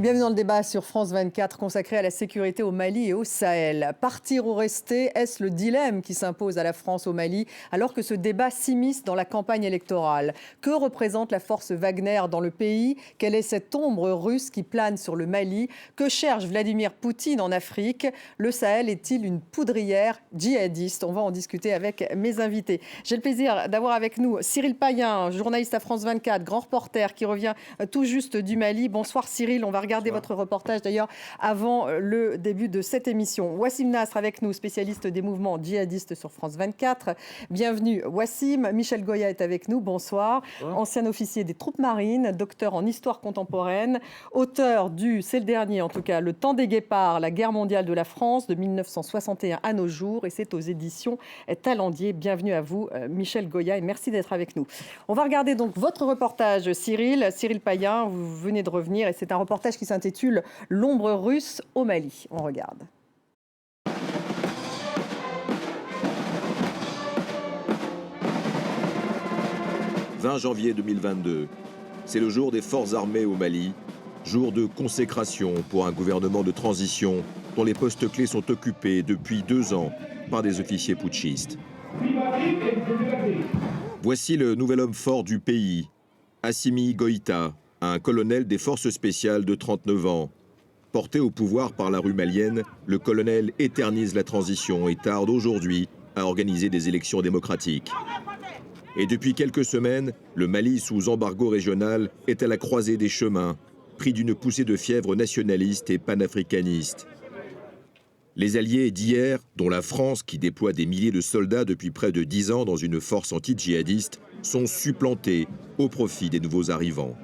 Bienvenue dans le débat sur France 24 consacré à la sécurité au Mali et au Sahel. Partir ou rester, est-ce le dilemme qui s'impose à la France au Mali alors que ce débat s'immisce dans la campagne électorale? Que représente la force Wagner dans le pays? Quelle est cette ombre russe qui plane sur le Mali? Que cherche Vladimir Poutine en Afrique? Le Sahel est-il une poudrière djihadiste? On va en discuter avec mes invités. J'ai le plaisir d'avoir avec nous Cyril Payen, journaliste à France 24, grand reporter qui revient tout juste du Mali. Bonsoir Cyril, on va regarder votre reportage d'ailleurs avant le début de cette émission. Wassim Nasr avec nous, spécialiste des mouvements djihadistes sur France 24. Bienvenue Wassim. Michel Goya est avec nous, bonsoir. Ancien officier des troupes marines, docteur en histoire contemporaine, auteur du, c'est le dernier en tout cas, Le Temps des guépards, la guerre mondiale de la France de 1961 à nos jours, et c'est aux éditions Talendier. Bienvenue à vous Michel Goya et merci d'être avec nous. On va regarder donc votre reportage Cyril Payen, vous venez de revenir et c'est un reportage qui s'intitule « L'ombre russe au Mali ». On regarde. « 20 janvier 2022, c'est le jour des forces armées au Mali, jour de consécration pour un gouvernement de transition dont les postes clés sont occupés depuis 2 ans par des officiers putschistes. Voici le nouvel homme fort du pays, Assimi Goïta, un colonel des forces spéciales de 39 ans. Porté au pouvoir par la rue malienne, le colonel éternise la transition et tarde aujourd'hui à organiser des élections démocratiques. Et depuis quelques semaines, le Mali sous embargo régional est à la croisée des chemins, pris d'une poussée de fièvre nationaliste et panafricaniste. Les alliés d'hier, dont la France qui déploie des milliers de soldats depuis près de 10 ans dans une force anti-djihadiste, sont supplantés au profit des nouveaux arrivants.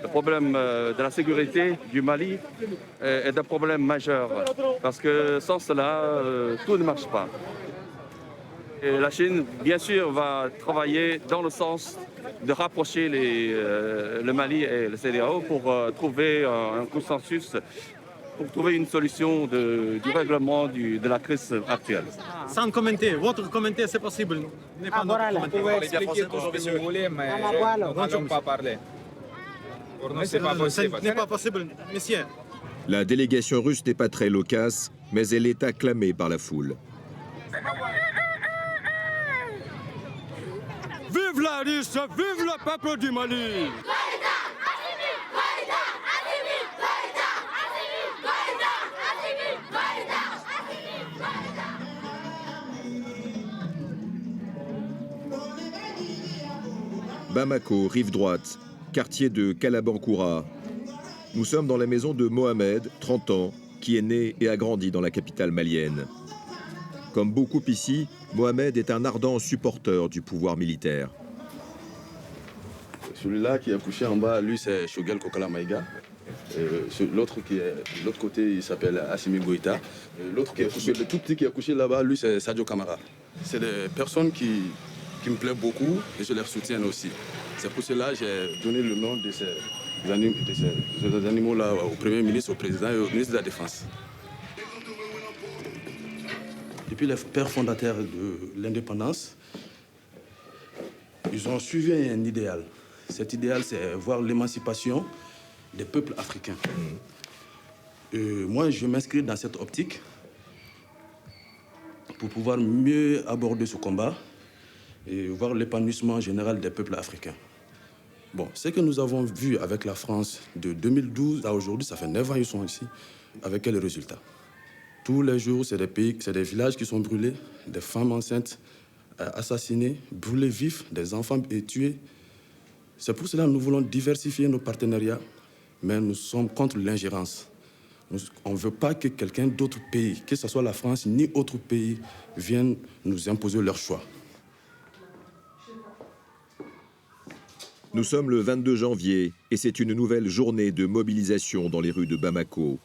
Le problème de la sécurité du Mali est un problème majeur parce que sans cela, tout ne marche pas. Et la Chine, bien sûr, va travailler dans le sens de rapprocher le Mali et le CEDEAO pour trouver un consensus, pour trouver une solution du règlement de la crise actuelle. Sans commenter, votre commentaire c'est possible. Vous pouvez expliquer tout ce que vous voulez, mais nous n'allons pas parler. Pour nous, ce n'est pas possible. Ce n'est pas possible, monsieur. La délégation russe n'est pas très loquace, mais elle est acclamée par la foule. Vive la Russie, vive le peuple du Mali! Bamako, rive droite, quartier de Kalabankoura. Nous sommes dans la maison de Mohamed, 30 ans, qui est né et a grandi dans la capitale malienne. Comme beaucoup ici, Mohamed est un ardent supporter du pouvoir militaire. Celui-là qui est couché en bas, lui c'est Choguel Kokala Maïga. L'autre côté, il s'appelle Assimi Goïta. L'autre qui est couché, le tout petit qui est couché là-bas, lui c'est Sadio Kamara. C'est des personnes qui me plaisent beaucoup et je les soutiens aussi. C'est pour cela que j'ai donné le nom de ces animaux-là au Premier ministre, au Président et au ministre de la Défense. Depuis les pères fondateurs de l'indépendance, ils ont suivi un idéal. Cet idéal, c'est voir l'émancipation des peuples africains. Moi, je m'inscris dans cette optique pour pouvoir mieux aborder ce combat et voir l'épanouissement général des peuples africains. Bon, ce que nous avons vu avec la France de 2012 à aujourd'hui, ça fait 9 ans qu'ils sont ici, avec quels résultats? Tous les jours, c'est des pays, c'est des villages qui sont brûlés, des femmes enceintes assassinées, brûlées vifs, des enfants tués. C'est pour cela que nous voulons diversifier nos partenariats, mais nous sommes contre l'ingérence. On ne veut pas que quelqu'un d'autre pays, que ce soit la France ni autre pays, vienne nous imposer leur choix. Nous sommes le 22 janvier et c'est une nouvelle journée de mobilisation dans les rues de Bamako.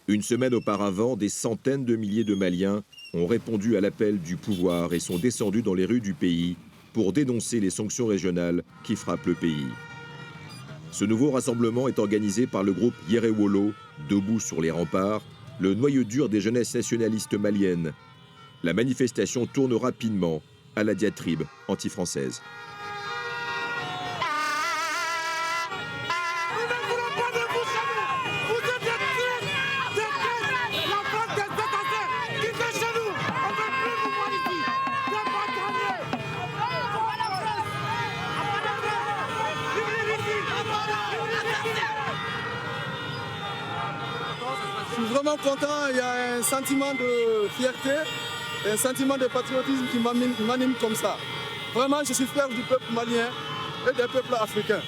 Une semaine auparavant, des centaines de milliers de Maliens ont répondu à l'appel du pouvoir et sont descendus dans les rues du pays pour dénoncer les sanctions régionales qui frappent le pays. Ce nouveau rassemblement est organisé par le groupe Yerewolo, debout sur les remparts, le noyau dur des jeunesses nationalistes maliennes. La manifestation tourne rapidement à la diatribe anti-française. Vous vraiment content, il y a un sentiment de fierté, un sentiment de patriotisme qui m'anime comme ça. Vraiment, je suis fier du peuple malien et des peuples africains.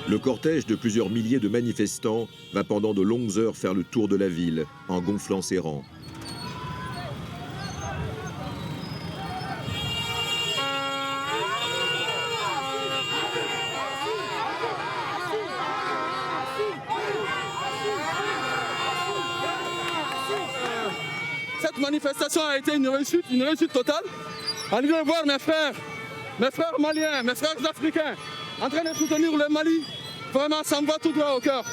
Le cortège de plusieurs milliers de manifestants va pendant de longues heures faire le tour de la ville en gonflant ses rangs. Cette manifestation a été une réussite totale. Allez voir mes frères maliens, mes frères africains, en train de soutenir le Mali. Vraiment, ça me va tout droit au cœur.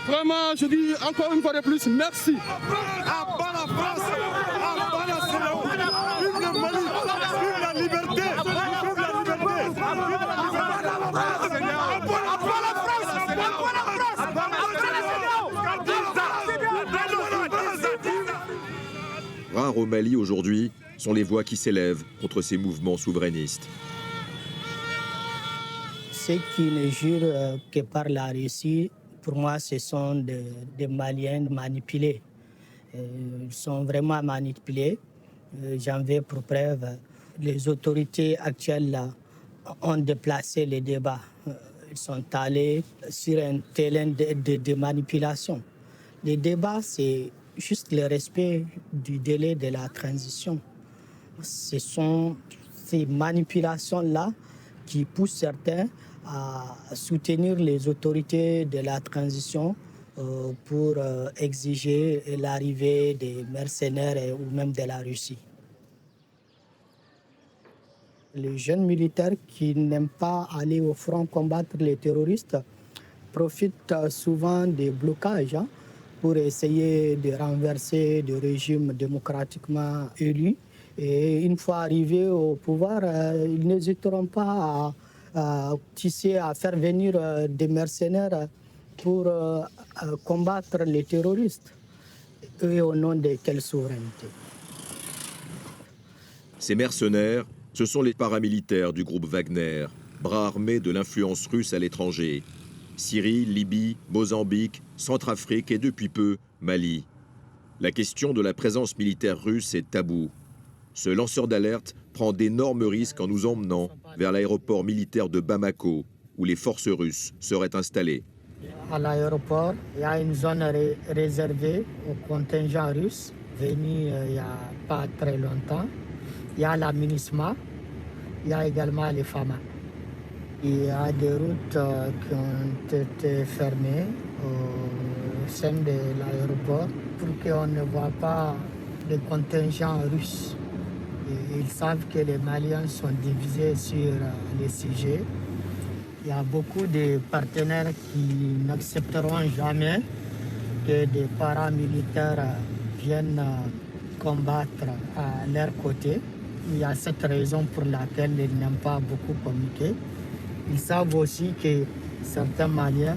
Vraiment, je dis encore une fois de plus, merci. Vive le Mali, vive la liberté, Rares au Mali aujourd'hui sont les voix qui s'élèvent contre ces mouvements souverainistes. Ceux qui ne jurent que par la Russie, pour moi, ce sont des Maliens manipulés. Ils sont vraiment manipulés. J'en veux pour preuve, les autorités actuelles là, ont déplacé les débats. Ils sont allés sur un terrain de manipulation. Les débats, c'est juste le respect du délai de la transition. Ce sont ces manipulations-là qui poussent certains à soutenir les autorités de la transition pour exiger l'arrivée des mercenaires ou même de la Russie. Les jeunes militaires qui n'aiment pas aller au front combattre les terroristes profitent souvent des blocages pour essayer de renverser le régime démocratiquement élu. Et une fois arrivés au pouvoir, ils n'hésiteront pas à faire venir des mercenaires pour combattre les terroristes. Et au nom de quelle souveraineté? Ces mercenaires, ce sont les paramilitaires du groupe Wagner, bras armés de l'influence russe à l'étranger. Syrie, Libye, Mozambique, Centrafrique et depuis peu, Mali. La question de la présence militaire russe est taboue. Ce lanceur d'alerte prend d'énormes risques en nous emmenant vers l'aéroport militaire de Bamako, où les forces russes seraient installées. À l'aéroport, il y a une zone réservée au contingent russe, venu il n'y a pas très longtemps. Il y a la MINUSMA, il y a également les FAMA. Il y a des routes qui ont été fermées au sein de l'aéroport pour qu'on ne voit pas les contingents russes. Et ils savent que les Maliens sont divisés sur les sujets. Il y a beaucoup de partenaires qui n'accepteront jamais que des paramilitaires viennent combattre à leur côté. Il y a cette raison pour laquelle ils n'aiment pas beaucoup communiquer. Ils savent aussi que certains Maliens,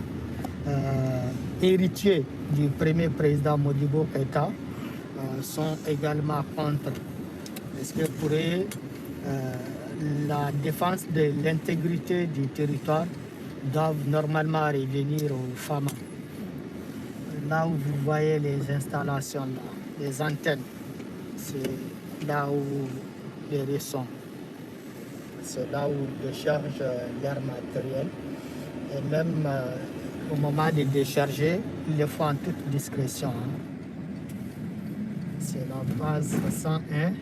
héritiers du premier président Modibo Keïta, sont également contre. Parce que pour eux, la défense de l'intégrité du territoire doit normalement revenir aux femmes. Là où vous voyez les installations, là, les antennes, c'est là où les ressons. C'est là où ils déchargent leur matériel. Et même au moment de décharger, ils le font en toute discrétion. C'est la base 101.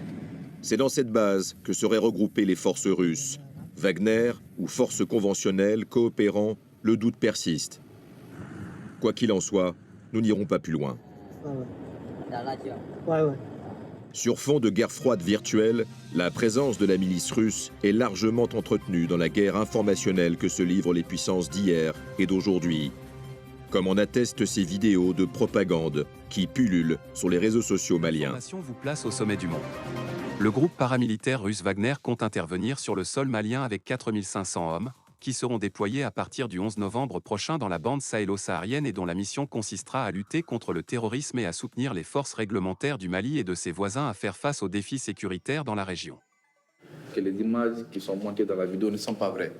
C'est dans cette base que seraient regroupées les forces russes. Wagner ou forces conventionnelles coopérant, le doute persiste. Quoi qu'il en soit, nous n'irons pas plus loin. Sur fond de guerre froide virtuelle, la présence de la milice russe est largement entretenue dans la guerre informationnelle que se livrent les puissances d'hier et d'aujourd'hui. Comme en attestent ces vidéos de propagande qui pullulent sur les réseaux sociaux maliens. L'information vous place au sommet du monde. Le groupe paramilitaire russe Wagner compte intervenir sur le sol malien avec 4500 hommes, qui seront déployés à partir du 11 novembre prochain dans la bande sahélo-saharienne et dont la mission consistera à lutter contre le terrorisme et à soutenir les forces réglementaires du Mali et de ses voisins à faire face aux défis sécuritaires dans la région. Que les images qui sont montées dans la vidéo ne sont pas vraies.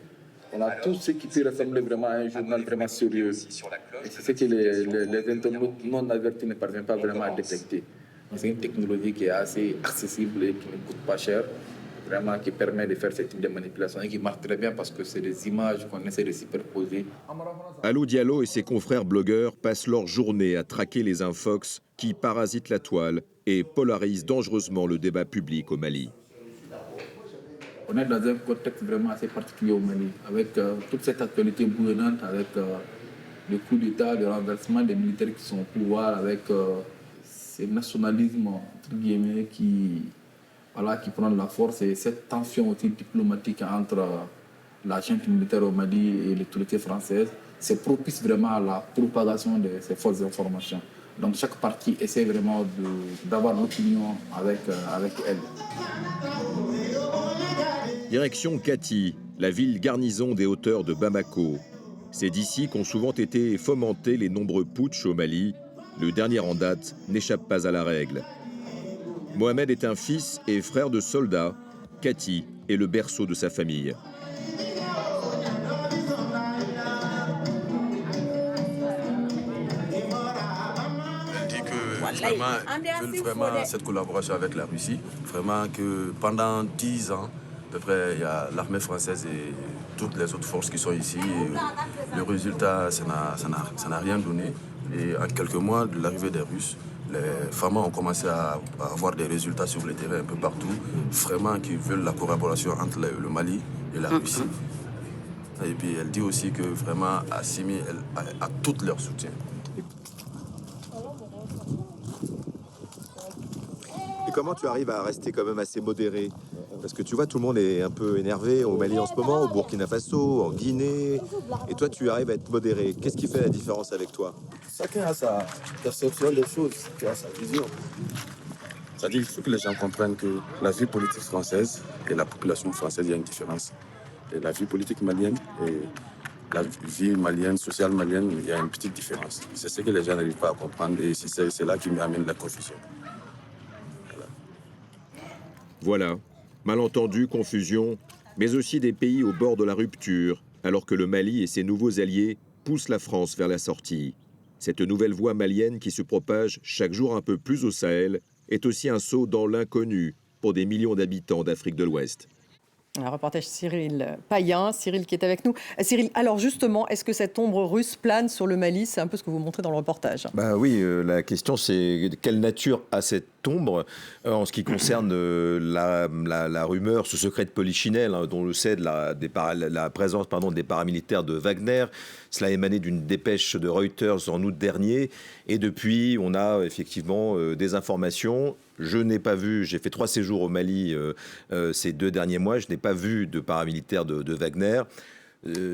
On a tout ce qui peut ressembler vraiment à un journal vraiment sérieux. Et c'est ce que les internautes non avertis ne parviennent pas vraiment à détecter. C'est une technologie qui est assez accessible et qui ne coûte pas cher, vraiment qui permet de faire ce type de manipulation et qui marche très bien parce que c'est des images qu'on essaie de superposer. Allo Diallo et ses confrères blogueurs passent leur journée à traquer les infox qui parasitent la toile et polarisent dangereusement le débat public au Mali. On est dans un contexte vraiment assez particulier au Mali, avec toute cette actualité bouillonnante, avec le coup d'État, le renversement des militaires qui sont au pouvoir, avec ce nationalisme entre guillemets qui prend de la force et cette tension aussi diplomatique entre la junte militaire au Mali et les autorités françaises, c'est propice vraiment à la propagation de ces fausses informations. Donc chaque parti essaie vraiment d'avoir l'opinion avec elle. Direction Kati, la ville garnison des hauteurs de Bamako. C'est d'ici qu'ont souvent été fomentés les nombreux putschs au Mali. Le dernier en date n'échappe pas à la règle. Mohamed est un fils et frère de soldat. Kati est le berceau de sa famille. Elle dit que vraiment, ils veulent vraiment cette collaboration avec la Russie. Vraiment que pendant 10 ans, à peu près, il y a l'armée française et toutes les autres forces qui sont ici. Et le résultat, ça n'a rien donné. Et en quelques mois de l'arrivée des Russes, les femmes ont commencé à avoir des résultats sur le terrain un peu partout. Vraiment qui veulent la collaboration entre le Mali et la Russie. Et puis elle dit aussi que vraiment Assimi a tout leur soutien. Et comment tu arrives à rester quand même assez modéré? Parce que tu vois, tout le monde est un peu énervé au Mali en ce moment, au Burkina Faso, en Guinée. Et toi, tu arrives à être modéré. Qu'est-ce qui fait la différence avec toi? Chacun a sa perception des choses, chacun a sa vision. C'est-à-dire qu'il faut que les gens comprennent que la vie politique française et la population française, il y a une différence. Et la vie politique malienne et la vie malienne, sociale malienne, il y a une petite différence. C'est ce que les gens n'arrivent pas à comprendre et c'est là qui m'amène la confusion. Voilà, malentendus, confusion, mais aussi des pays au bord de la rupture, alors que le Mali et ses nouveaux alliés poussent la France vers la sortie. Cette nouvelle voie malienne qui se propage chaque jour un peu plus au Sahel est aussi un saut dans l'inconnu pour des millions d'habitants d'Afrique de l'Ouest. Un reportage Cyril Payen, Cyril qui est avec nous. Cyril, alors justement, est-ce que cette ombre russe plane sur le Mali? C'est un peu ce que vous montrez dans le reportage. Oui, la question c'est quelle nature a cette ombre en ce qui concerne la rumeur, ce secret de Polichinelle, dont on le sait, de la présence des paramilitaires de Wagner. Cela a émané d'une dépêche de Reuters en août dernier. Et depuis, on a effectivement des informations. Je n'ai pas vu, j'ai fait 3 séjours au Mali ces 2 derniers mois, je n'ai pas vu de paramilitaires de Wagner.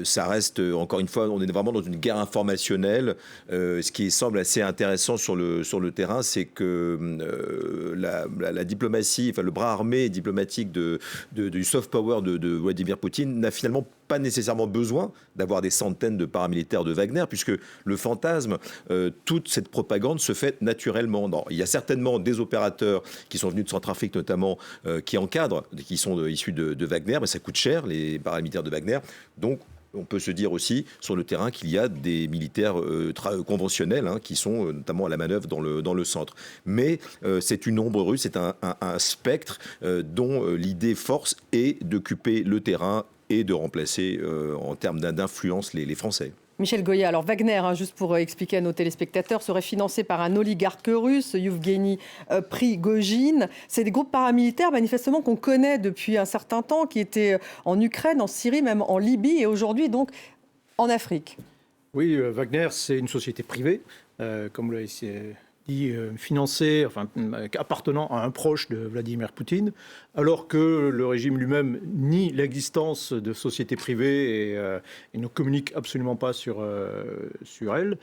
Ça reste, encore une fois, on est vraiment dans une guerre informationnelle. Ce qui semble assez intéressant sur le terrain, c'est que la diplomatie, le bras armé et diplomatique du soft power de Vladimir Poutine n'a finalement pas nécessairement besoin d'avoir des centaines de paramilitaires de Wagner, puisque le fantasme, toute cette propagande se fait naturellement. Il y a certainement des opérateurs qui sont venus de Centrafrique notamment, qui encadrent, qui sont issus de Wagner, mais ça coûte cher, les paramilitaires de Wagner. Donc, on peut se dire aussi sur le terrain qu'il y a des militaires conventionnels qui sont notamment à la manœuvre dans le centre. Mais c'est une ombre russe, c'est un spectre dont l'idée force est d'occuper le terrain et de remplacer en termes d'influence les Français. Michel Goya, alors Wagner, juste pour expliquer à nos téléspectateurs, serait financé par un oligarque russe, Yevgeny Prigojine. C'est des groupes paramilitaires manifestement qu'on connaît depuis un certain temps, qui étaient en Ukraine, en Syrie, même en Libye et aujourd'hui donc en Afrique. Oui, Wagner, c'est une société privée, comme l'a dit, financée, appartenant à un proche de Vladimir Poutine, alors que le régime lui-même nie l'existence de sociétés privées et ne communique absolument pas sur elle.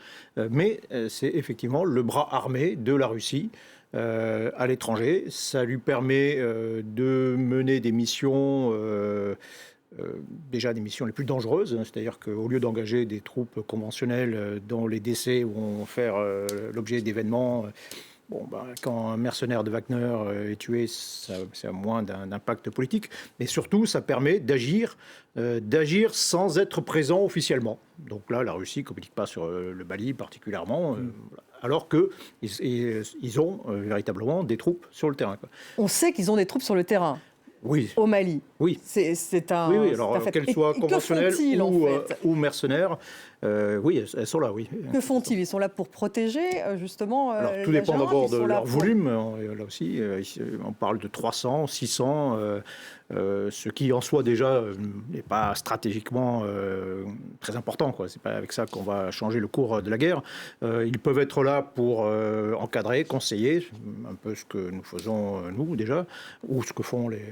Mais c'est effectivement le bras armé de la Russie à l'étranger. Ça lui permet de mener des missions déjà des missions les plus dangereuses, c'est-à-dire qu'au lieu d'engager des troupes conventionnelles dont les décès vont faire l'objet d'événements, quand un mercenaire de Wagner est tué, ça a moins d'impact politique, mais surtout ça permet d'agir sans être présent officiellement. Donc là, la Russie ne communique pas sur le Mali particulièrement, alors qu'ils ont véritablement des troupes sur le terrain. On sait qu'ils ont des troupes sur le terrain. Oui. Au Mali. Oui. C'est un. Oui, alors qu'elles soient conventionnelles ou mercenaires, oui, elles sont là, oui. Que font-ils? Ils sont là pour protéger, justement. Alors, tout dépend d'abord de leur volume. Là aussi, on parle de 300, 600, ce qui en soi déjà n'est pas stratégiquement très important, quoi. C'est pas avec ça qu'on va changer le cours de la guerre. Ils peuvent être là pour encadrer, conseiller, un peu ce que nous faisons nous déjà, ou ce que font les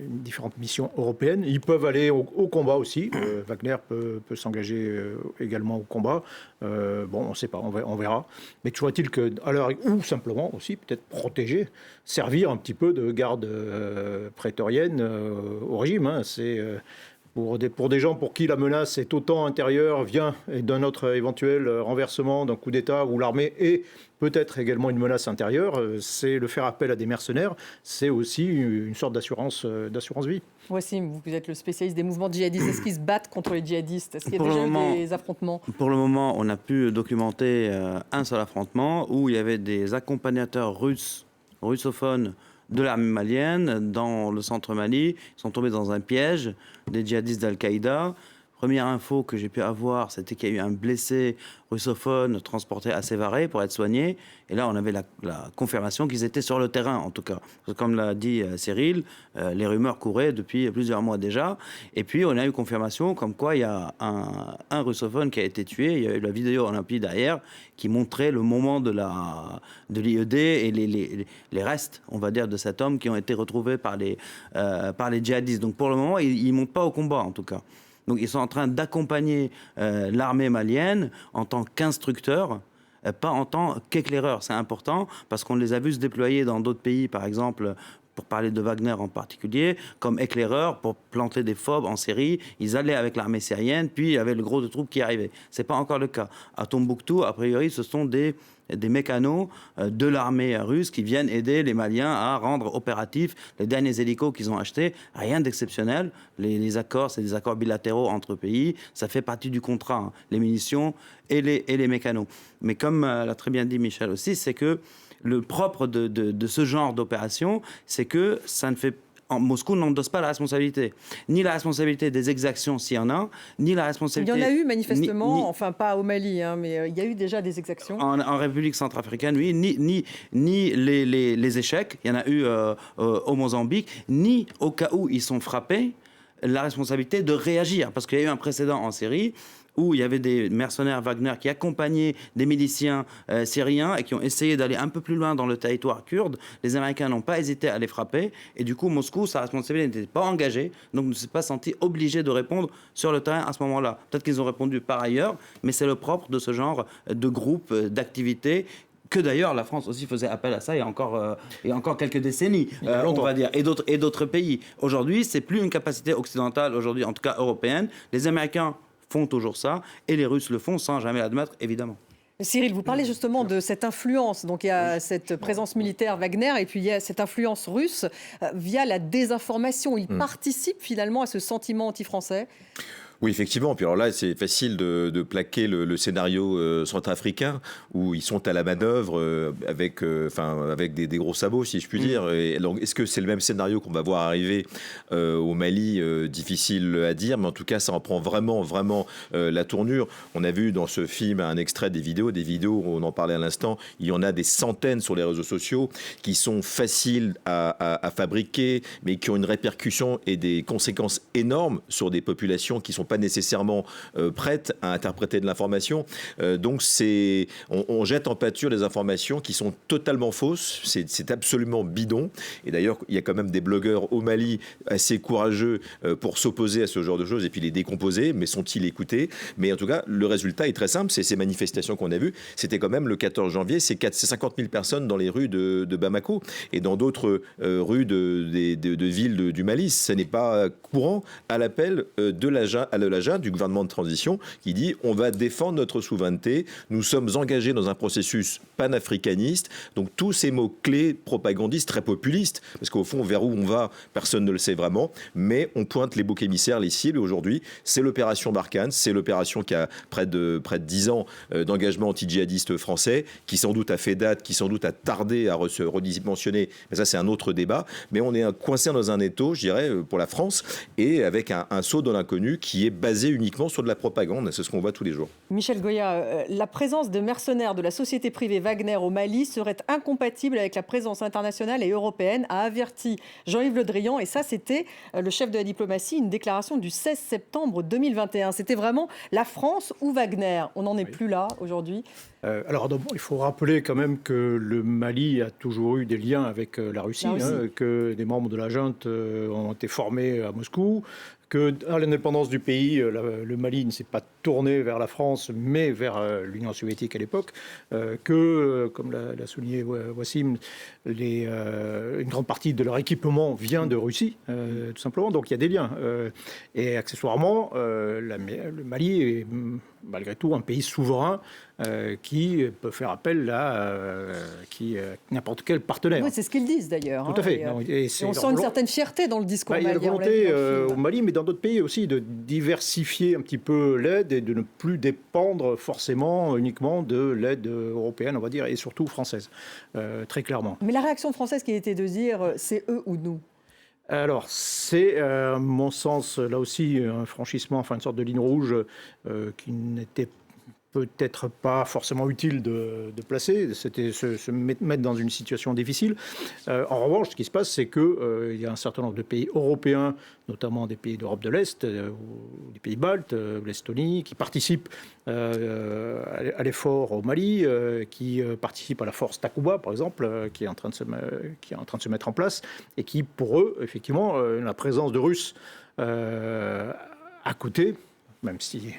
différentes missions européennes. Ils peuvent aller au combat aussi. Wagner peut s'engager également au combat. On ne sait pas, on verra. Mais toujours est-il que, ou simplement aussi peut-être protéger, servir un petit peu de garde prétorienne au régime. Hein. C'est pour des gens pour qui la menace est autant intérieure, vient d'un autre éventuel renversement, d'un coup d'État où l'armée est peut-être également une menace intérieure, c'est le faire appel à des mercenaires, c'est aussi une sorte d'assurance vie. Wassim, vous êtes le spécialiste des mouvements djihadistes. Est-ce qu'ils se battent contre les djihadistes? Est-ce qu'il y a déjà eu des affrontements? Pour le moment, on a pu documenter un seul affrontement où il y avait des accompagnateurs russophones de l'armée malienne dans le centre Mali. Ils sont tombés dans un piège des djihadistes d'Al-Qaïda. Première info que j'ai pu avoir, c'était qu'il y a eu un blessé russophone transporté à Sévaré pour être soigné. Et là, on avait la confirmation qu'ils étaient sur le terrain, en tout cas. Parce que, comme l'a dit Cyril, les rumeurs couraient depuis plusieurs mois déjà. Et puis, on a eu confirmation comme quoi il y a un russophone qui a été tué. Il y a eu la vidéo en appui derrière qui montrait le moment de l'IED et les restes, on va dire, de cet homme qui ont été retrouvés par les djihadistes. Donc, pour le moment, ils ne montent pas au combat, en tout cas. Donc ils sont en train d'accompagner l'armée malienne en tant qu'instructeurs, pas en tant qu'éclaireurs. C'est important parce qu'on les a vus se déployer dans d'autres pays, par exemple, pour parler de Wagner en particulier, comme éclaireurs pour planter des phobes en Syrie. Ils allaient avec l'armée syrienne, puis il y avait le gros de troupes qui arrivaient. Ce n'est pas encore le cas. À Tombouctou, a priori, ce sont des mécanos de l'armée russe qui viennent aider les Maliens à rendre opératifs les derniers hélicos qu'ils ont achetés. Rien d'exceptionnel. Les accords, c'est des accords bilatéraux entre pays. Ça fait partie du contrat, hein, les munitions et les mécanos. Mais comme l'a très bien dit Michel aussi, c'est que le propre de ce genre d'opération, c'est que ça ne fait Moscou n'endosse pas la responsabilité. Ni la responsabilité des exactions s'il y en a, ni la responsabilité... Il y en a eu manifestement, enfin pas au Mali, hein, mais il y a eu déjà des exactions. En République centrafricaine, oui. Ni les échecs, il y en a eu au Mozambique, ni au cas où ils sont frappés, la responsabilité de réagir. Parce qu'il y a eu un précédent en Syrie où il y avait des mercenaires Wagner qui accompagnaient des miliciens syriens et qui ont essayé d'aller un peu plus loin dans le territoire kurde. Les Américains n'ont pas hésité à les frapper. Et du coup, Moscou, sa responsabilité n'était pas engagée, donc ne s'est pas senti obligé de répondre sur le terrain à ce moment-là. Peut-être qu'ils ont répondu par ailleurs, mais c'est le propre de ce genre de groupe, d'activités, que d'ailleurs la France aussi faisait appel à ça il y a encore quelques décennies, on va dire, et d'autres pays. Aujourd'hui, c'est plus une capacité occidentale, aujourd'hui en tout cas européenne. Les Américains font toujours ça, et les Russes le font sans jamais l'admettre, évidemment. Cyril, vous parlez justement de cette influence. Donc il y a cette présence militaire Wagner et puis il y a cette influence russe via la désinformation. Il participe finalement à ce sentiment anti-français. Oui, effectivement. Puis alors là, c'est facile de plaquer le scénario centrafricain où ils sont à la manœuvre avec des gros sabots, si je puis dire. Et donc, est-ce que c'est le même scénario qu'on va voir arriver au Mali? Difficile à dire, mais en tout cas, ça en prend vraiment la tournure. On a vu dans ce film un extrait des vidéos, on en parlait à l'instant. Il y en a des centaines sur les réseaux sociaux qui sont faciles à fabriquer, mais qui ont une répercussion et des conséquences énormes sur des populations qui sont pas nécessairement prêtes à interpréter de l'information. Donc on jette en pâture des informations qui sont totalement fausses. C'est absolument bidon. Et d'ailleurs, il y a quand même des blogueurs au Mali assez courageux pour s'opposer à ce genre de choses et puis les décomposer. Mais sont-ils écoutés? Mais en tout cas, le résultat est très simple. C'est ces manifestations qu'on a vues. C'était quand même le 14 janvier. C'est 50 000 personnes dans les rues de Bamako et dans d'autres rues de villes du Mali. Ce n'est pas courant à l'appel de la junte, du gouvernement de transition, qui dit on va défendre notre souveraineté, nous sommes engagés dans un processus panafricaniste. Donc tous ces mots-clés propagandistes très populistes, parce qu'au fond, vers où on va, personne ne le sait vraiment, mais on pointe les boucs émissaires, les cibles. Aujourd'hui, c'est l'opération Barkhane, c'est l'opération qui a près de 10 ans d'engagement anti-djihadiste français, qui sans doute a fait date, qui sans doute a tardé à se redimensionner, mais ça c'est un autre débat. Mais on est coincé dans un étau, je dirais, pour la France, et avec un saut dans l'inconnu qui est basé uniquement sur de la propagande. C'est ce qu'on voit tous les jours. Michel Goya, la présence de mercenaires de la société privée Wagner au Mali serait incompatible avec la présence internationale et européenne, a averti Jean-Yves Le Drian. Et ça, c'était le chef de la diplomatie, une déclaration du 16 septembre 2021. C'était vraiment la France ou Wagner. On n'en est plus là aujourd'hui. Alors, il faut rappeler quand même que le Mali a toujours eu des liens avec la Russie, que des membres de la junte ont été formés à Moscou, qu'à l'indépendance du pays, le Mali ne s'est pas tourné vers la France, mais vers l'Union soviétique à l'époque, que, comme l'a souligné Wassim, une grande partie de leur équipement vient de Russie, tout simplement. Donc il y a des liens. Et accessoirement, le Mali est malgré tout un pays souverain qui peut faire appel à n'importe quel partenaire. Oui, c'est ce qu'ils disent d'ailleurs. Tout à fait. Et on sent une certaine fierté dans le discours malien. Il y a la volonté au Mali, mais dans d'autres pays aussi, de diversifier un petit peu l'aide et de ne plus dépendre forcément uniquement de l'aide européenne, on va dire, et surtout française, très clairement. Mais la réaction française qui a été de dire c'est eux ou nous. Alors, c'est, à mon sens, là aussi, un franchissement, enfin une sorte de ligne rouge qui n'était peut-être pas forcément utile de placer. C'était se mettre dans une situation difficile. En revanche, ce qui se passe, c'est qu'il y a un certain nombre de pays européens, notamment des pays d'Europe de l'Est, ou des pays baltes, l'Estonie, qui participent à l'effort au Mali, qui participent à la force Takuba, par exemple, qui est en train de se mettre en place, et qui, pour eux, effectivement, la présence de Russes à côté, même si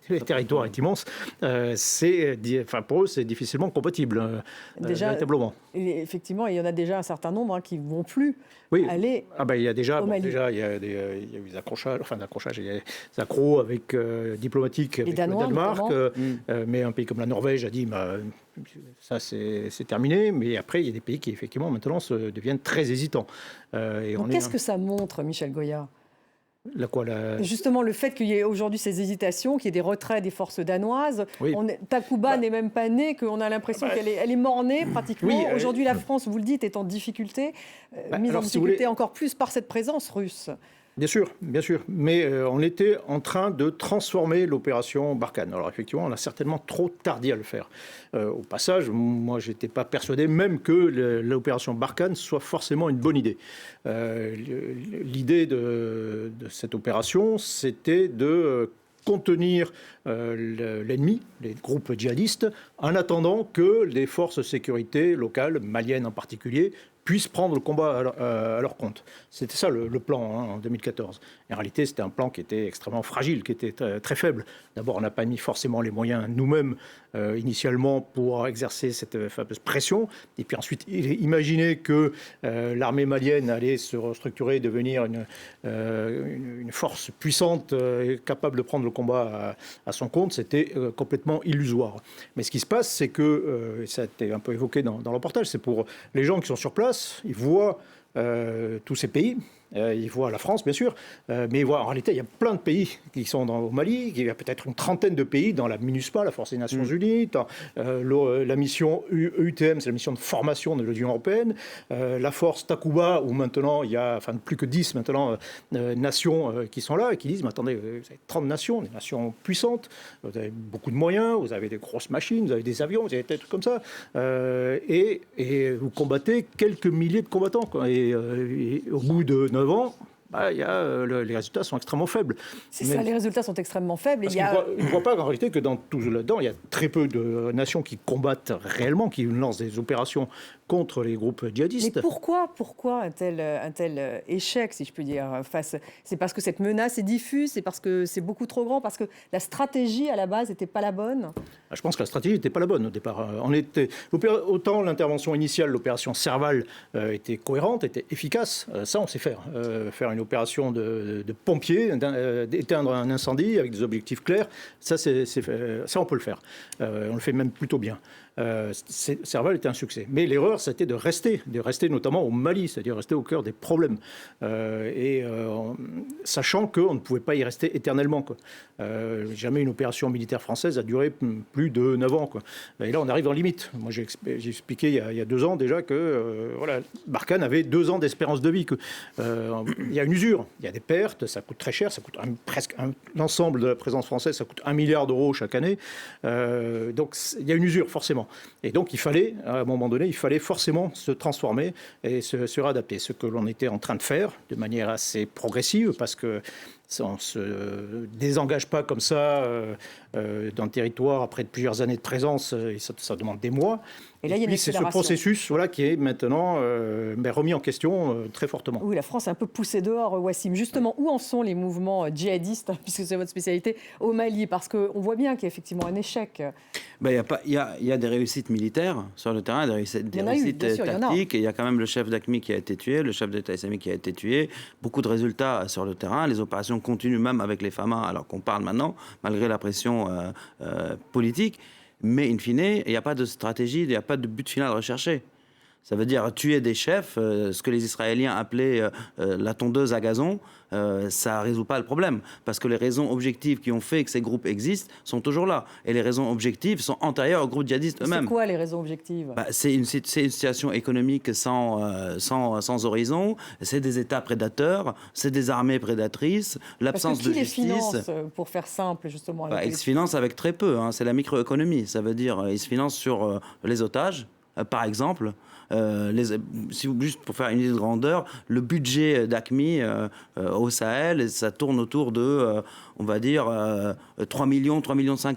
le territoire est immense, pour eux, c'est difficilement compatible, véritablement. Effectivement, il y en a déjà un certain nombre qui ne vont plus aller il y a déjà, au Mali. Il y a eu des accrochages, il y a des accros diplomatiques avec le Danemark, mais un pays comme la Norvège a dit ça c'est terminé, mais après il y a des pays qui effectivement maintenant deviennent très hésitants. Qu'est-ce que ça montre, Michel Goya ? Justement, le fait qu'il y ait aujourd'hui ces hésitations, qu'il y ait des retraits des forces danoises. Takuba n'est même pas née, qu'on a l'impression qu'elle est mort-née pratiquement. Aujourd'hui, la France, vous le dites, est en difficulté, mise en difficulté encore plus par cette présence russe. Bien sûr, mais on était en train de transformer l'opération Barkhane. Alors effectivement, on a certainement trop tardé à le faire. Au passage, moi, je n'étais pas persuadé même que l'opération Barkhane soit forcément une bonne idée. L'idée de cette opération, c'était de contenir l'ennemi, les groupes djihadistes, en attendant que les forces de sécurité locales, maliennes en particulier, puissent prendre le combat à leur compte. C'était ça le plan en 2014. En réalité, c'était un plan qui était extrêmement fragile, qui était très faible. D'abord, on n'a pas mis forcément les moyens nous-mêmes initialement pour exercer cette fameuse pression. Et puis ensuite, imaginer que l'armée malienne allait se restructurer, devenir une force puissante, capable de prendre le combat à son compte, c'était complètement illusoire. Mais ce qui se passe, c'est que, ça a été un peu évoqué dans le reportage, c'est pour les gens qui sont sur place, ils voient tous ces pays. Ils voient la France, bien sûr, mais ils voient, en réalité, il y a plein de pays qui sont au Mali, il y a peut-être une trentaine de pays dans la MINUSPA, la Force des Nations Unies, dans la mission EUTM, c'est la mission de formation de l'Union européenne, la force Takuba, où maintenant il y a plus que 10 maintenant, nations qui sont là et qui disent, mais attendez, vous avez 30 nations, des nations puissantes, vous avez beaucoup de moyens, vous avez des grosses machines, vous avez des avions, vous avez des trucs comme ça, et vous combattez quelques milliers de combattants, quoi, et au bout de 9 ans, les résultats sont extrêmement faibles. C'est ça, les résultats sont extrêmement faibles. Parce qu'ils ne voient pas en réalité que dans tout là-dedans, il y a très peu de nations qui combattent réellement, qui lancent des opérations contre les groupes djihadistes. Mais pourquoi un tel échec, si je puis dire, face... C'est parce que cette menace est diffuse, c'est parce que c'est beaucoup trop grand, parce que la stratégie à la base n'était pas la bonne? Je pense que la stratégie n'était pas la bonne au départ. Autant l'intervention initiale, l'opération Serval, était cohérente, était efficace. Ça, on sait faire. Faire une opération de pompiers, d'éteindre un incendie avec des objectifs clairs, ça, on peut le faire. On le fait même plutôt bien. Serval était un succès. Mais l'erreur, c'était de rester notamment au Mali, c'est-à-dire rester au cœur des problèmes. Sachant qu'on ne pouvait pas y rester éternellement. Jamais une opération militaire française a duré plus de 9 ans. Et là, on arrive en limite. Moi, j'ai expliqué il y a 2 ans déjà que Barkhane avait 2 ans d'espérance de vie. Il y a une usure, il y a des pertes, ça coûte très cher, ça coûte presque l'ensemble de la présence française, ça coûte 1 milliard d'euros chaque année. Donc, il y a une usure, forcément. Et donc, à un moment donné, il fallait forcément se transformer et se réadapter. Ce que l'on était en train de faire de manière assez progressive, parce que on ne se désengage pas comme ça d'un territoire après plusieurs années de présence, et ça demande des mois. Et là, il y a une c'est ce processus qui est maintenant remis en question très fortement. Oui, la France est un peu poussée dehors, Wassim. Justement, où en sont les mouvements djihadistes, puisque c'est votre spécialité, au Mali? Parce qu'on voit bien qu'il y a effectivement un échec. Il y a des réussites militaires sur le terrain, des réussites tactiques. Il y a quand même le chef d'AQMI qui a été tué, le chef d'État islamique qui a été tué. Beaucoup de résultats sur le terrain. Les opérations continuent même avec les FAMA, alors qu'on parle maintenant, malgré la pression politique. Mais in fine, il n'y a pas de stratégie, il n'y a pas de but final recherché. Ça veut dire tuer des chefs, ce que les Israéliens appelaient la tondeuse à gazon, ça ne résout pas le problème. Parce que les raisons objectives qui ont fait que ces groupes existent sont toujours là. Et les raisons objectives sont antérieures aux groupes djihadistes eux-mêmes. C'est quoi les raisons objectives? C'est une situation économique sans horizon, c'est des États prédateurs, c'est des armées prédatrices, l'absence de justice. Qui les finance, pour faire simple, justement? Ils se financent avec très peu, c'est la microéconomie. Ça veut dire ils se financent sur les otages, par exemple. Juste pour faire une idée de grandeur, le budget d'AQMI au Sahel, ça tourne autour de, on va dire, 3 millions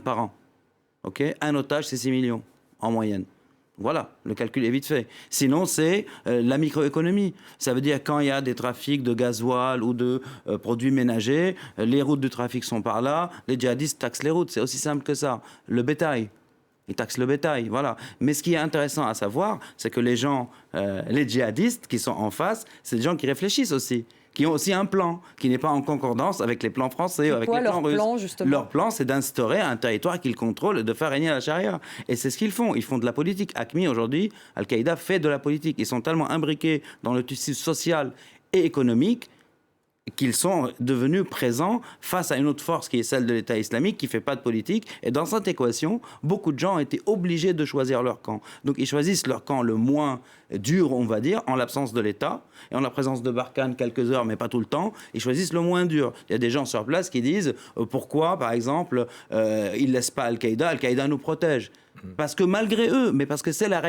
par an. Okay, un otage, c'est 6 millions en moyenne. Voilà, le calcul est vite fait. Sinon, c'est la microéconomie. Ça veut dire quand il y a des trafics de gasoil ou de produits ménagers, les routes de trafic sont par là, les djihadistes taxent les routes. C'est aussi simple que ça. Le bétail. Ils taxent le bétail, voilà. Mais ce qui est intéressant à savoir, c'est que les gens, les djihadistes qui sont en face, c'est des gens qui réfléchissent aussi, qui ont aussi un plan, qui n'est pas en concordance avec les plans français ou avec les plans russes. Leur plan, c'est d'instaurer un territoire qu'ils contrôlent et de faire régner la charia. Et c'est ce qu'ils font. Ils font de la politique. AQMI, aujourd'hui, Al-Qaïda fait de la politique. Ils sont tellement imbriqués dans le tissu social et économique qu'ils sont devenus présents face à une autre force qui est celle de l'État islamique qui ne fait pas de politique. Et dans cette équation, beaucoup de gens ont été obligés de choisir leur camp. Donc ils choisissent leur camp le moins dur, on va dire, en l'absence de l'État et en la présence de Barkhane quelques heures, mais pas tout le temps. Ils choisissent le moins dur. Il y a des gens sur place qui disent pourquoi, par exemple, ils ne laissent pas Al-Qaïda, Al-Qaïda nous protège. Parce que malgré eux, mais parce que c'est leur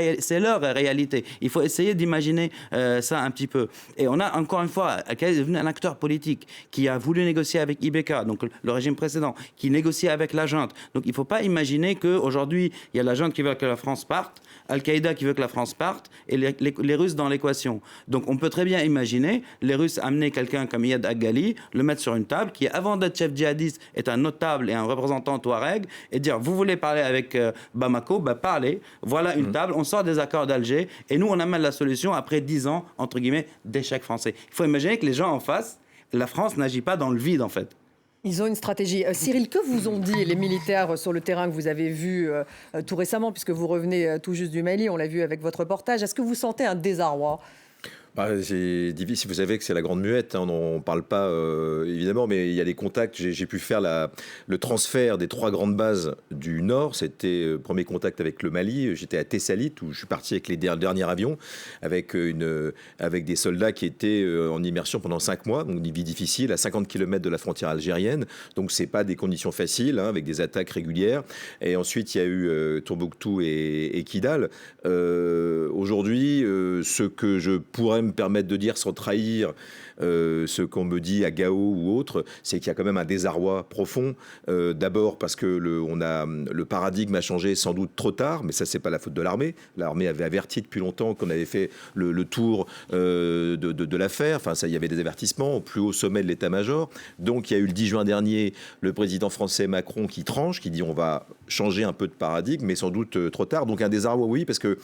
réalité. Il faut essayer d'imaginer ça un petit peu. Et on a encore une fois, Al-Qaïda est devenu un acteur politique qui a voulu négocier avec IBK, donc le régime précédent, qui négocie avec la junte. Donc il ne faut pas imaginer qu'aujourd'hui, il y a la junte qui veut que la France parte, Al-Qaïda qui veut que la France parte, et les Russes dans l'équation. Donc on peut très bien imaginer les Russes amener quelqu'un comme Iyad Aghali, le mettre sur une table, qui avant d'être chef djihadiste est un notable et un représentant touareg, et dire vous voulez parler avec Bamako, parlez, voilà une table, on sort des accords d'Alger, et nous on amène la solution après 10 ans, entre guillemets, d'échec français. Il faut imaginer que les gens en face, la France n'agit pas dans le vide en fait. Ils ont une stratégie. Cyril, que vous ont dit les militaires sur le terrain que vous avez vu tout récemment, puisque vous revenez tout juste du Mali, on l'a vu avec votre reportage. Est-ce que vous sentez un désarroi ? C'est difficile, vous savez que c'est la grande muette, on n'en parle pas évidemment, mais il y a des contacts. J'ai pu faire le transfert des 3 grandes bases du Nord. C'était premier contact avec le Mali. J'étais à Tessalit où je suis parti avec les derniers avions, avec des soldats qui étaient en immersion pendant 5 mois, donc une vie difficile, à 50 km de la frontière algérienne. Donc c'est pas des conditions faciles, avec des attaques régulières. Et ensuite il y a eu Tombouctou et Kidal. Aujourd'hui, ce que je pourrais me permettre de dire sans trahir ce qu'on me dit à Gao ou autre, c'est qu'il y a quand même un désarroi profond. D'abord parce que le paradigme a changé sans doute trop tard, mais ça c'est pas la faute de l'armée. L'armée avait averti depuis longtemps qu'on avait fait le tour de l'affaire. Enfin, ça, il y avait des avertissements au plus haut sommet de l'état-major. Donc il y a eu le 10 juin dernier le président français Macron qui tranche, qui dit on va changer un peu de paradigme, mais sans doute trop tard. Donc un désarroi, oui, parce que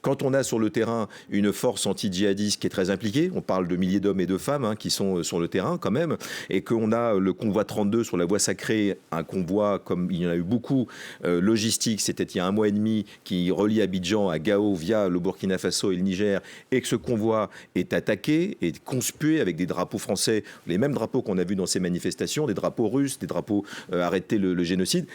quand on a sur le terrain une force anti-djihadiste qui est très impliquée, on parle de milliers d'hommes et de femmes qui sont sur le terrain quand même, et qu'on a le convoi 32 sur la voie sacrée, un convoi comme il y en a eu beaucoup, logistique, c'était il y a un mois et demi, qui relie Abidjan à Gao via le Burkina Faso et le Niger, et que ce convoi est attaqué, est conspué avec des drapeaux français, les mêmes drapeaux qu'on a vus dans ces manifestations, des drapeaux russes, des drapeaux arrêtés le génocide.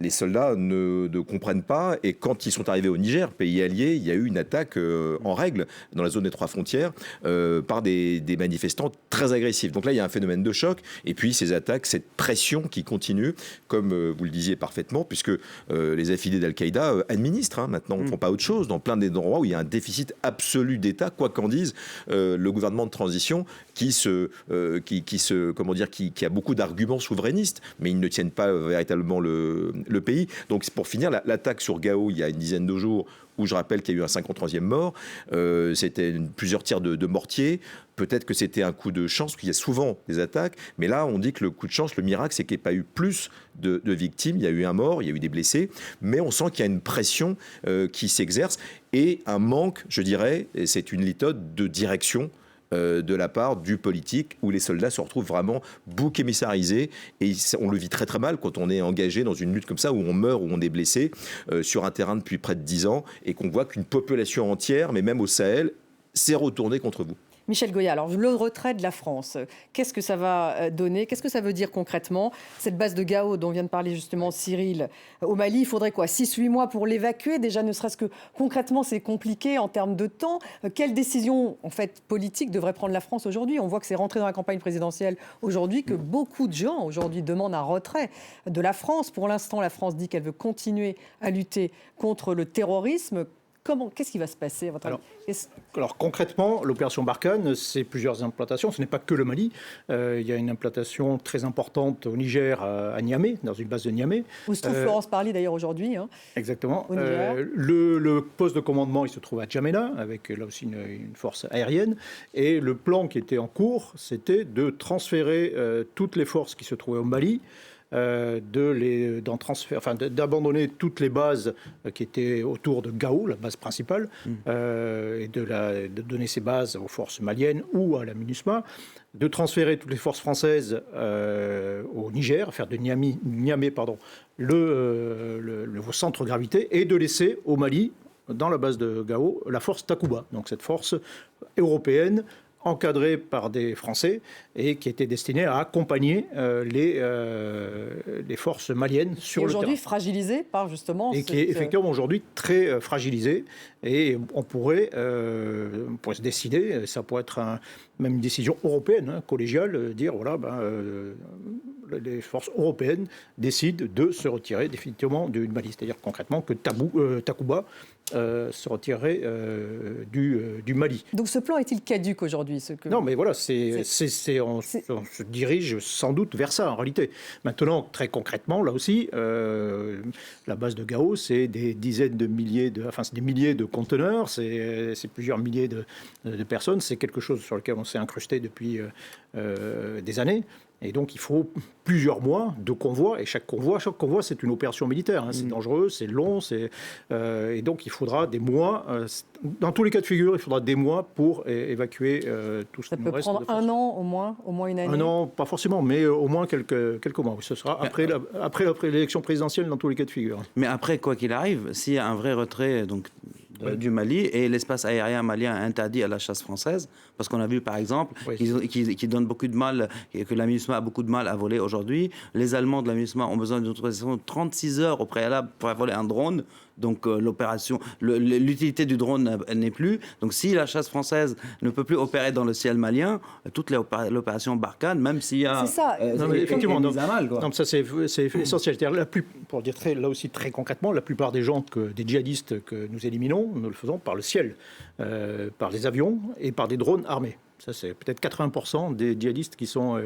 Les soldats ne comprennent pas, et quand ils sont arrivés au Niger, pays allié, il y a eu une attaque en règle dans la zone des 3 frontières par des manifestants très agressifs. Donc là, il y a un phénomène de choc, et puis ces attaques, cette pression qui continue, comme vous le disiez parfaitement, puisque les affiliés d'Al-Qaïda administrent maintenant, ne font pas autre chose, dans plein d'endroits où il y a un déficit absolu d'État, quoi qu'en dise le gouvernement de transition, qui a beaucoup d'arguments souverainistes, mais ils ne tiennent pas véritablement le pays. Donc pour finir, l'attaque sur Gao il y a une dizaine de jours, où je rappelle qu'il y a eu un 53e mort, c'était plusieurs tirs de mortier. Peut-être que c'était un coup de chance, parce qu'il y a souvent des attaques, mais là on dit que le coup de chance, le miracle, c'est qu'il n'y ait pas eu plus de victimes. Il y a eu un mort, il y a eu des blessés, mais on sent qu'il y a une pression qui s'exerce, et un manque, je dirais, et c'est une litote de direction de la part du politique, où les soldats se retrouvent vraiment bouc émissarisés, et on le vit très très mal quand on est engagé dans une lutte comme ça, où on meurt, où on est blessé sur un terrain depuis près de 10 ans, et qu'on voit qu'une population entière, mais même au Sahel, s'est retournée contre vous. Michel Goya, alors le retrait de la France, qu'est-ce que ça va donner? Qu'est-ce que ça veut dire concrètement? Cette base de Gao dont vient de parler justement Cyril, au Mali, il faudrait quoi, 6-8 mois pour l'évacuer? Déjà, ne serait-ce que concrètement, c'est compliqué en termes de temps. Quelle décision en fait, politique devrait prendre la France aujourd'hui? On voit que c'est rentré dans la campagne présidentielle aujourd'hui, que beaucoup de gens aujourd'hui demandent un retrait de la France. Pour l'instant, la France dit qu'elle veut continuer à lutter contre le terrorisme. Qu'est-ce qui va se passer à votre avis? Alors concrètement, l'opération Barkhane, c'est plusieurs implantations. Ce n'est pas que le Mali. Il y a une implantation très importante au Niger, à Niamey, dans une base de Niamey. Où se trouve Florence Parly d'ailleurs aujourd'hui. Exactement. Le poste de commandement, il se trouve à Djamena, avec là aussi une force aérienne. Et le plan qui était en cours, c'était de transférer toutes les forces qui se trouvaient au Mali, d'abandonner toutes les bases qui étaient autour de Gao, la base principale, et de donner ces bases aux forces maliennes ou à la MINUSMA, de transférer toutes les forces françaises au Niger, faire de Niamey le centre de gravité, et de laisser au Mali, dans la base de Gao, la force Takuba, donc cette force européenne encadrée par des Français et qui était destinée à accompagner les forces maliennes sur le terrain. Aujourd'hui fragilisée par justement... Et qui est effectivement aujourd'hui très fragilisée. Et on pourrait se décider, ça pourrait être même une décision européenne, collégiale, dire voilà, les forces européennes décident de se retirer définitivement du Mali. C'est-à-dire concrètement que Takuba se retirerait du Mali. Donc ce plan est-il caduc aujourd'hui? Non, mais voilà, on se dirige sans doute vers ça en réalité. Maintenant, très concrètement, là aussi, la base de Gao, c'est des dizaines de milliers c'est des milliers de conteneurs, c'est plusieurs milliers de personnes. C'est quelque chose sur lequel on s'est incrusté depuis des années. Et donc, il faut plusieurs mois de convois. Et chaque convoi, c'est une opération militaire. C'est dangereux, c'est long. Et donc, il faudra des mois. Dans tous les cas de figure, il faudra des mois pour évacuer tout ce qui nous reste. Ça peut prendre un an, au moins une année. Un an, pas forcément, mais au moins quelques mois. Ce sera après l'élection présidentielle, dans tous les cas de figure. Mais après, quoi qu'il arrive, s'il y a un vrai retrait du Mali, et l'espace aérien malien interdit à la chasse française, parce qu'on a vu par exemple qu'ils donnent beaucoup de mal, que la MINUSMA a beaucoup de mal à voler aujourd'hui. Les Allemands de la MINUSMA ont besoin d'une autorisation de 36 heures au préalable pour voler un drone. Donc l'utilité du drone n'est plus. Donc si la chasse française ne peut plus opérer dans le ciel malien, toute l'opération Barkhane, même s'il y a... C'est ça. Effectivement. Ça c'est essentiel. Pour dire là aussi très concrètement, la plupart des gens, des djihadistes que nous éliminons, nous le faisons par le ciel, par les avions et par des drones armés. Ça, c'est peut-être 80% des djihadistes qui sont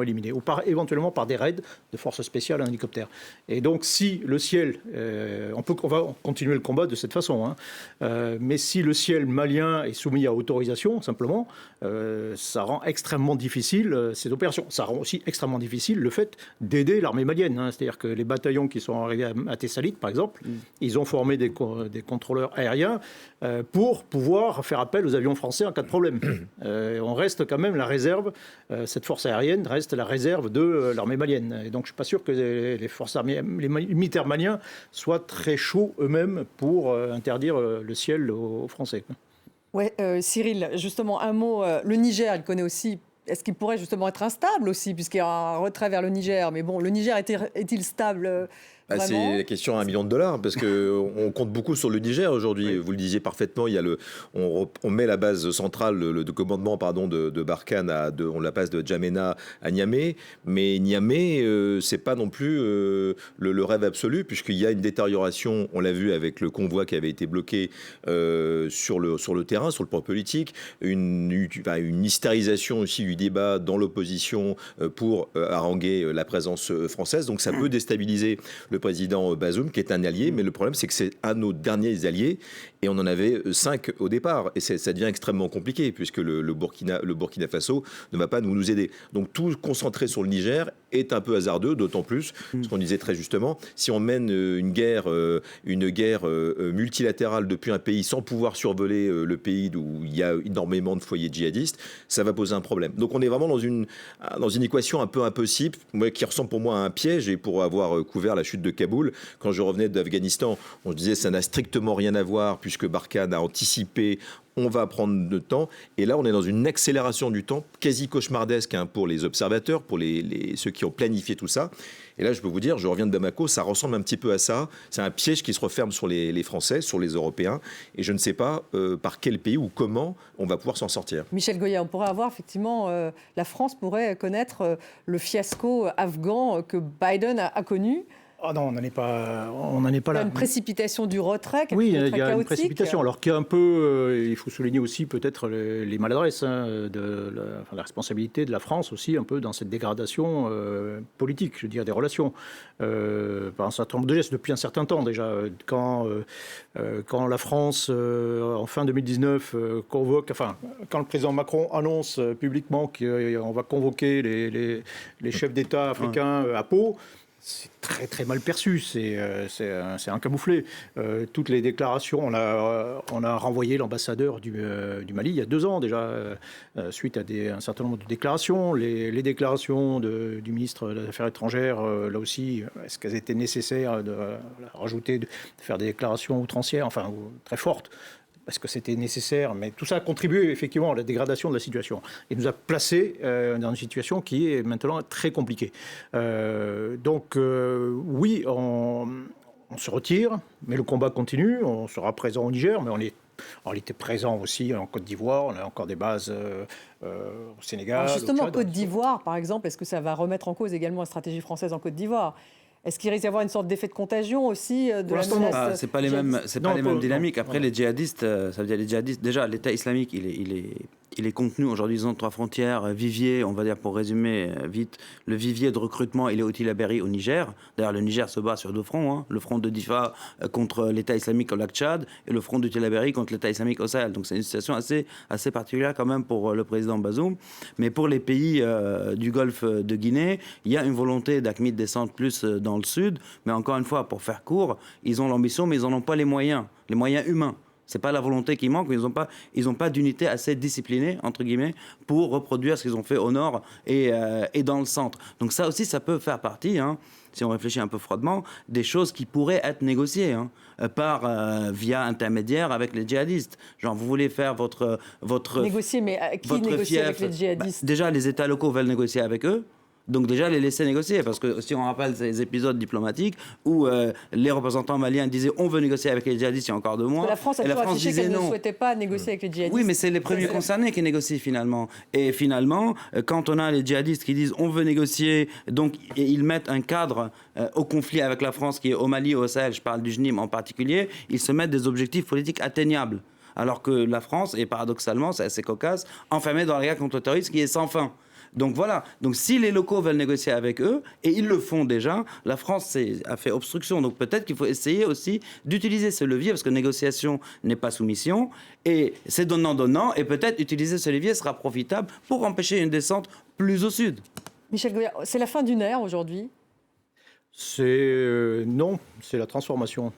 éliminés, ou éventuellement par des raids de forces spéciales en hélicoptère. Et donc, si le ciel, on va continuer le combat de cette façon, mais si le ciel malien est soumis à autorisation, simplement, ça rend extrêmement difficile ces opérations. Ça rend aussi extrêmement difficile le fait d'aider l'armée malienne. C'est-à-dire que les bataillons qui sont arrivés à Tessalit, par exemple, ils ont formé des contrôleurs aériens pour pouvoir faire appel aux avions français en cas de problème. On reste quand même la réserve, cette force aérienne reste la réserve de l'armée malienne. Et donc je ne suis pas sûr que les militaires maliens soient très chauds eux-mêmes pour interdire le ciel aux Français. Ouais, Cyril, justement, un mot. Le Niger, il connaît aussi. Est-ce qu'il pourrait justement être instable aussi, puisqu'il y a un retrait vers le Niger? Mais bon, le Niger est-il stable c'est la question à $1 million, parce qu'on compte beaucoup sur le Niger aujourd'hui. Oui. Vous le disiez parfaitement, il y a on met la base centrale de commandement de Barkhane, on la passe de Djamena à Niamey. Mais Niamey, c'est pas non plus le rêve absolu, puisqu'il y a une détérioration, on l'a vu avec le convoi qui avait été bloqué sur le terrain, sur le plan politique, une hystérisation aussi du débat dans l'opposition pour haranguer la présence française. Donc ça peut déstabiliser le président Bazoum, qui est un allié, mais le problème, c'est que c'est un de nos derniers alliés, et on en avait 5 au départ, et ça devient extrêmement compliqué, puisque le Burkina Faso ne va pas nous aider. Donc tout concentré sur le Niger est un peu hasardeux, d'autant plus, ce qu'on disait très justement, si on mène une guerre multilatérale depuis un pays sans pouvoir survoler le pays où il y a énormément de foyers djihadistes, ça va poser un problème. Donc on est vraiment dans une équation un peu impossible, qui ressemble pour moi à un piège, et pour avoir couvert la chute de Kaboul, quand je revenais d'Afghanistan, on se disait ça n'a strictement rien à voir, puisque Barkhane a anticipé, on va prendre le temps. Et là, on est dans une accélération du temps quasi cauchemardesque pour les observateurs, pour ceux qui ont planifié tout ça. Et là, je peux vous dire, je reviens de Bamako, ça ressemble un petit peu à ça. C'est un piège qui se referme sur les Français, sur les Européens. Et je ne sais pas par quel pays ou comment on va pouvoir s'en sortir. Michel Goya, on pourrait avoir effectivement, la France pourrait connaître le fiasco afghan que Biden a connu. Ah non, on n'en est pas là. Il y a une précipitation du retrait, oui, il y a une précipitation. Alors qu'il y a un peu, il faut souligner aussi peut-être les maladresses de la responsabilité de la France aussi, un peu dans cette dégradation politique, je veux dire, des relations. Par un certain nombre de gestes, depuis un certain temps déjà. Quand la France, en fin 2019, quand le président Macron annonce publiquement qu'on va convoquer les chefs d'État africains à Pau, c'est très très mal perçu, c'est un camouflet. Toutes les déclarations, on a renvoyé l'ambassadeur du Mali il y a 2 ans déjà, suite à un certain nombre de déclarations. Les déclarations du ministre des Affaires étrangères, là aussi, est-ce qu'elles étaient nécessaires de rajouter, de faire des déclarations outrancières, enfin très fortes? Parce que c'était nécessaire, mais tout ça a contribué effectivement à la dégradation de la situation. Et nous a placés dans une situation qui est maintenant très compliquée. Donc oui, on se retire, mais le combat continue. On sera présent au Niger, mais on était présent aussi en Côte d'Ivoire. On a encore des bases au Sénégal. Alors justement, en Côte d'Ivoire, par exemple, est-ce que ça va remettre en cause également la stratégie française en Côte d'Ivoire ? Est-ce qu'il risque d'y avoir une sorte d'effet de contagion aussi de la menace? C'est pas les mêmes dynamiques. Après, les djihadistes, ça veut dire les djihadistes. Déjà, l'État islamique, il est contenu aujourd'hui dans 3 frontières. Vivier, on va dire pour résumer vite, le vivier de recrutement, il est au Tillabéri au Niger. D'ailleurs, le Niger se bat sur 2 fronts, le front de Difa contre l'État islamique au lac Tchad et le front de Tillabéri contre l'État islamique au Sahel. Donc c'est une situation assez particulière quand même pour le président Bazoum. Mais pour les pays du Golfe de Guinée, il y a une volonté d'AQMI de descendre plus dans le sud. Mais encore une fois, pour faire court, ils ont l'ambition, mais ils n'en ont pas les moyens humains. C'est pas la volonté qui manque, mais ils n'ont pas d'unité assez disciplinée, entre guillemets, pour reproduire ce qu'ils ont fait au nord et dans le centre. Donc ça aussi, ça peut faire partie, si on réfléchit un peu froidement, des choses qui pourraient être négociées via intermédiaire avec les djihadistes. Genre, vous voulez faire votre négocier, mais qui négocie avec les djihadistes? Déjà, les États locaux veulent négocier avec eux. Donc déjà, les laisser négocier, parce que si on rappelle ces épisodes diplomatiques où les représentants maliens disaient on veut négocier avec les djihadistes il y a encore 2 mois, la France a toujours affiché qu'elle ne souhaitait pas négocier avec les djihadistes. Oui, mais c'est les premiers concernés qui négocient finalement. Et finalement, quand on a les djihadistes qui disent on veut négocier, donc et ils mettent un cadre au conflit avec la France qui est au Mali, au Sahel, je parle du JNIM en particulier, ils se mettent des objectifs politiques atteignables. Alors que la France est paradoxalement, c'est assez cocasse, enfermée dans la guerre contre le terrorisme qui est sans fin. Donc voilà, donc si les locaux veulent négocier avec eux, et ils le font déjà, la France a fait obstruction. Donc peut-être qu'il faut essayer aussi d'utiliser ce levier, parce que négociation n'est pas soumission, et c'est donnant-donnant, et peut-être utiliser ce levier sera profitable pour empêcher une descente plus au sud. Michel Goya, c'est la fin d'une ère aujourd'hui. Non, c'est la transformation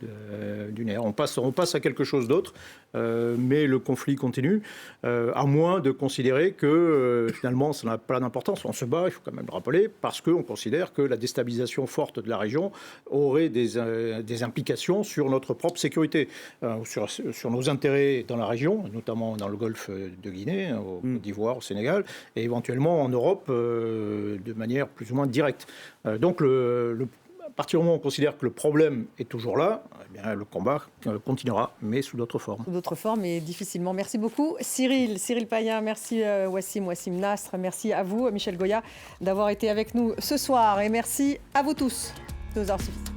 d'une ère. On passe à quelque chose d'autre, mais le conflit continue, à moins de considérer que finalement ça n'a pas d'importance. On se bat, il faut quand même le rappeler, parce qu'on considère que la déstabilisation forte de la région aurait des implications sur notre propre sécurité, sur nos intérêts dans la région, notamment dans le golfe de Guinée, au Côte d'Ivoire, au Sénégal, et éventuellement en Europe de manière plus ou moins directe. Donc à partir du moment où on considère que le problème est toujours là, eh bien, le combat continuera, mais sous d'autres formes. Sous d'autres formes et difficilement. Merci beaucoup Cyril Payen, merci Wassim Nasr, merci à vous Michel Goya d'avoir été avec nous ce soir et merci à vous tous. 2h suffisent.